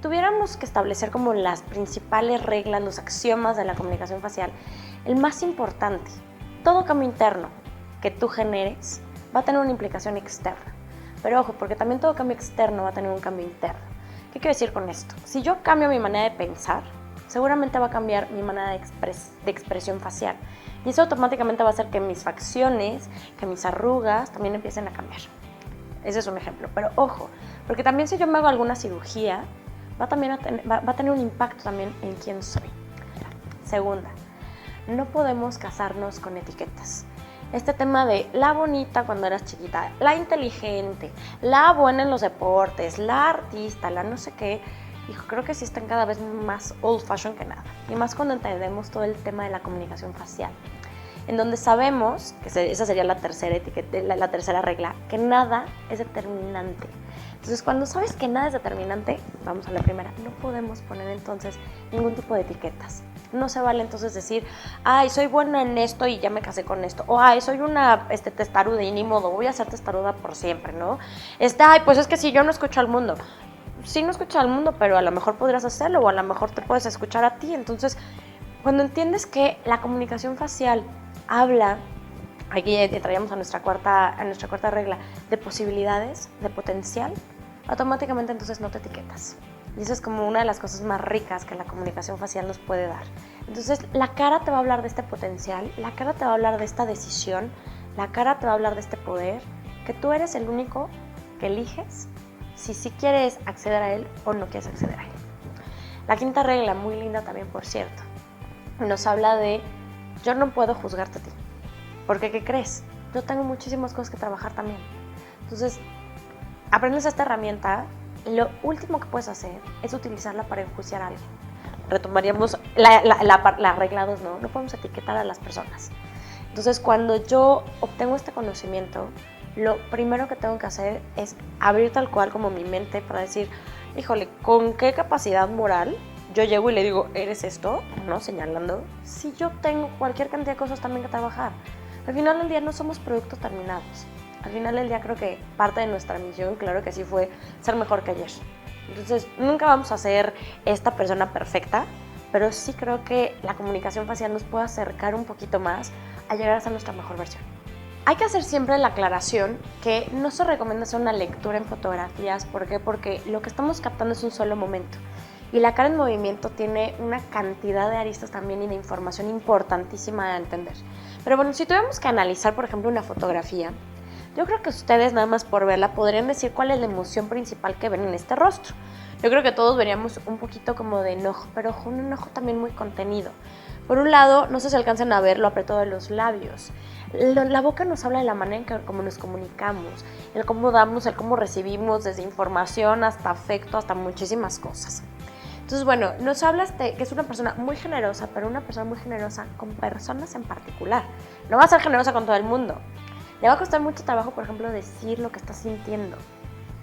tuviéramos que establecer como las principales reglas, los axiomas de la comunicación facial, el más importante, todo cambio interno que tú generes va a tener una implicación externa. Pero ojo, porque también todo cambio externo va a tener un cambio interno. ¿Qué quiero decir con esto? Si yo cambio mi manera de pensar, seguramente va a cambiar mi manera de expresión facial. Y eso automáticamente va a hacer que mis facciones, que mis arrugas también empiecen a cambiar. Ese es un ejemplo. Pero ojo, porque también si yo me hago alguna cirugía, va a tener un impacto también en quién soy. Segunda, no podemos casarnos con etiquetas. Este tema de la bonita cuando eras chiquita, la inteligente, la buena en los deportes, la artista, la no sé qué, creo que sí están cada vez más old fashion que nada. Y más cuando entendemos todo el tema de la comunicación facial, en donde sabemos, que esa sería la tercera etiqueta, la tercera regla, que nada es determinante. Entonces, cuando sabes que nada es determinante, vamos a la primera, no podemos poner entonces ningún tipo de etiquetas. No se vale entonces decir, ay, soy buena en esto y ya me casé con esto. O, ay, soy una testaruda y ni modo, voy a ser testaruda por siempre, ¿no? Ay, pues es que si yo no escucho al mundo. Sí, no escuchas al mundo, pero a lo mejor podrías hacerlo o a lo mejor te puedes escuchar a ti. Entonces, cuando entiendes que la comunicación facial habla, aquí entraríamos a nuestra cuarta regla, de posibilidades, de potencial, automáticamente entonces no te etiquetas. Y eso es como una de las cosas más ricas que la comunicación facial nos puede dar. Entonces, la cara te va a hablar de este potencial, la cara te va a hablar de esta decisión, la cara te va a hablar de este poder, que tú eres el único que eliges si sí quieres acceder a él o no quieres acceder a él. La quinta regla, muy linda también, por cierto, nos habla de yo no puedo juzgarte a ti. Porque, ¿qué crees? Yo tengo muchísimas cosas que trabajar también. Entonces, aprendes esta herramienta. Lo último que puedes hacer es utilizarla para enjuiciar a alguien. Retomaríamos la regla 2, ¿no? No podemos etiquetar a las personas. Entonces, cuando yo obtengo este conocimiento, lo primero que tengo que hacer es abrir tal cual como mi mente para decir, híjole, ¿con qué capacidad moral yo llego y le digo, eres esto? ¿No? Señalando. Si yo tengo cualquier cantidad de cosas también que trabajar. Al final del día no somos productos terminados. Al final del día creo que parte de nuestra misión, claro que sí, fue ser mejor que ayer. Entonces, nunca vamos a ser esta persona perfecta, pero sí creo que la comunicación facial nos puede acercar un poquito más a llegar a ser nuestra mejor versión. Hay que hacer siempre la aclaración que no se recomienda hacer una lectura en fotografías. ¿Por qué? Porque lo que estamos captando es un solo momento. Y la cara en movimiento tiene una cantidad de aristas también y de información importantísima de entender. Pero bueno, si tuviéramos que analizar, por ejemplo, una fotografía, yo creo que ustedes, nada más por verla, podrían decir cuál es la emoción principal que ven en este rostro. Yo creo que todos veríamos un poquito como de enojo, pero un enojo también muy contenido. Por un lado, no sé si alcanzan a ver lo apretado de los labios. La boca nos habla de la manera en que como nos comunicamos, el cómo damos, el cómo recibimos, desde información hasta afecto, hasta muchísimas cosas. Entonces, bueno, nos hablas de que es una persona muy generosa, pero una persona muy generosa con personas en particular. No va a ser generosa con todo el mundo. Le va a costar mucho trabajo, por ejemplo, decir lo que está sintiendo.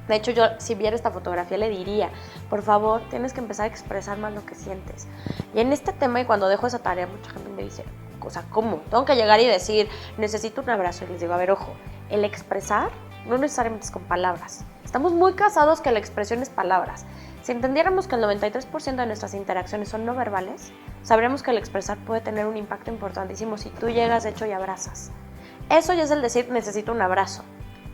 De hecho, yo si viera esta fotografía le diría, por favor, tienes que empezar a expresar más lo que sientes. Y en este tema, y cuando dejo esa tarea, mucha gente me dice, o sea, ¿cómo? Tengo que llegar y decir, necesito un abrazo. Y les digo, a ver, ojo, el expresar no necesariamente es con palabras. Estamos muy casados que la expresión es palabras. Si entendiéramos que el 93% de nuestras interacciones son no verbales, sabríamos que el expresar puede tener un impacto importantísimo si tú llegas, de hecho, y abrazas. Eso ya es el decir, necesito un abrazo.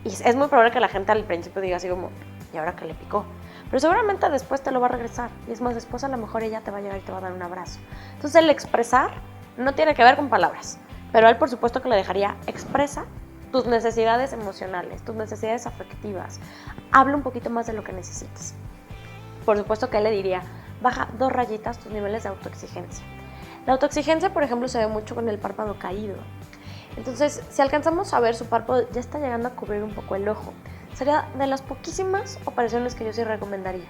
Y es muy probable que la gente al principio diga así como, ¿y ahora qué le picó? Pero seguramente después te lo va a regresar. Y es más, después a lo mejor ella te va a llegar y te va a dar un abrazo. Entonces el expresar no tiene que ver con palabras. Pero él por supuesto que le dejaría, expresa tus necesidades emocionales, tus necesidades afectivas. Habla un poquito más de lo que necesitas. Por supuesto que él le diría, baja 2 rayitas tus niveles de autoexigencia. La autoexigencia, por ejemplo, se ve mucho con el párpado caído. Entonces, si alcanzamos a ver su párpado, ya está llegando a cubrir un poco el ojo. Sería de las poquísimas operaciones que yo sí recomendaría.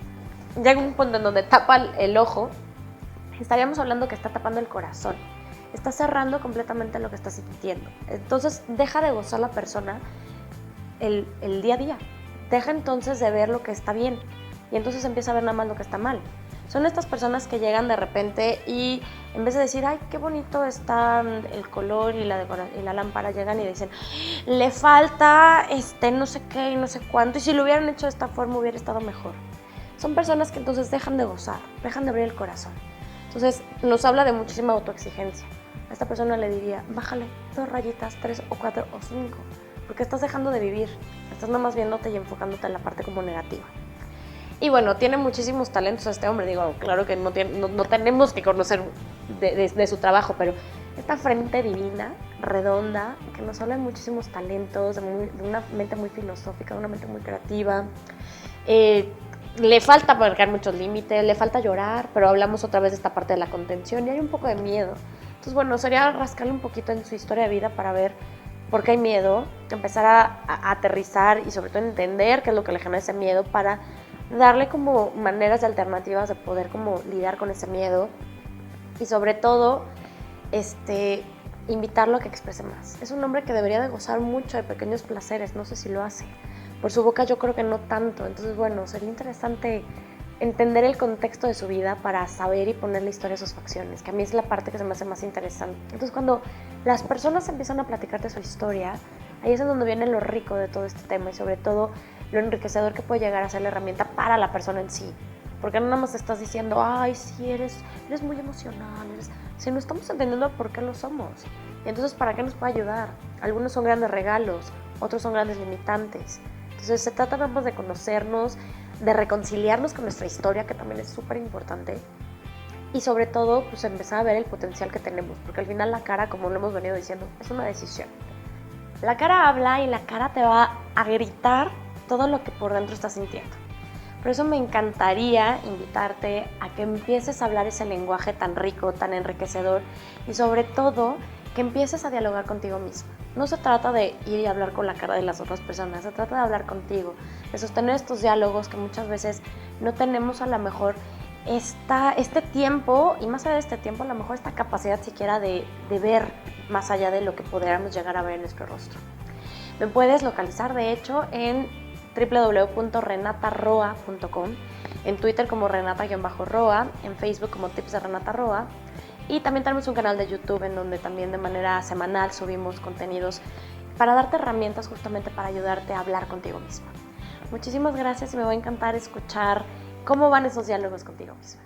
Llega un punto en donde tapa el ojo, estaríamos hablando que está tapando el corazón. Está cerrando completamente lo que está sintiendo. Entonces, deja de gozar la persona el día a día. Deja entonces de ver lo que está bien. Y entonces empieza a ver nada más lo que está mal. Son estas personas que llegan de repente y en vez de decir, ay, qué bonito está el color y la lámpara, llegan y dicen, le falta no sé qué y no sé cuánto, y si lo hubieran hecho de esta forma hubiera estado mejor. son personas que entonces dejan de gozar, dejan de abrir el corazón. Entonces nos habla de muchísima autoexigencia. A esta persona le diría, bájale 2 rayitas, 3 o 4 o 5, porque estás dejando de vivir, estás nada más viéndote y enfocándote en la parte como negativa. Y bueno, tiene muchísimos talentos este hombre, digo, claro que no tenemos que conocer de su trabajo, pero esta frente divina, redonda, que nos habla de muchísimos talentos, de una mente muy filosófica, de una mente muy creativa. Le falta marcar muchos límites, le falta llorar, pero hablamos otra vez de esta parte de la contención y hay un poco de miedo. Entonces, bueno, sería rascarle un poquito en su historia de vida para ver por qué hay miedo, empezar a aterrizar y sobre todo entender qué es lo que le genera ese miedo para darle como maneras y alternativas de poder como lidiar con ese miedo y sobre todo invitarlo a que exprese más. Es un hombre que debería de gozar mucho de pequeños placeres, no sé si lo hace. Por su boca yo creo que no tanto, entonces bueno, sería interesante entender el contexto de su vida para saber y poner la historia a sus facciones, que a mí es la parte que se me hace más interesante. Entonces cuando las personas empiezan a platicarte su historia, ahí es en donde viene lo rico de todo este tema y sobre todo lo enriquecedor que puede llegar a ser la herramienta para la persona en sí. Porque no nada más estás diciendo, ay, sí, eres muy emocional, si no estamos entendiendo por qué lo somos. Y entonces, ¿para qué nos puede ayudar? Algunos son grandes regalos, otros son grandes limitantes. Entonces, se trata nada más de conocernos, de reconciliarnos con nuestra historia, que también es súper importante. Y sobre todo, pues empezar a ver el potencial que tenemos, porque al final la cara, como lo hemos venido diciendo, es una decisión. La cara habla y la cara te va a gritar todo lo que por dentro estás sintiendo. Por eso me encantaría invitarte a que empieces a hablar ese lenguaje tan rico, tan enriquecedor y sobre todo que empieces a dialogar contigo mismo. No se trata de ir y hablar con la cara de las otras personas, se trata de hablar contigo, de sostener estos diálogos que muchas veces no tenemos a lo mejor este tiempo y más allá de este tiempo a lo mejor esta capacidad siquiera de ver más allá de lo que podríamos llegar a ver en nuestro rostro. Me puedes localizar de hecho en www.renataroa.com, en Twitter como Renata-Roa, en Facebook como Tips de Renata Roa y también tenemos un canal de YouTube en donde también de manera semanal subimos contenidos para darte herramientas justamente para ayudarte a hablar contigo misma. Muchísimas gracias y me va a encantar escuchar cómo van esos diálogos contigo misma.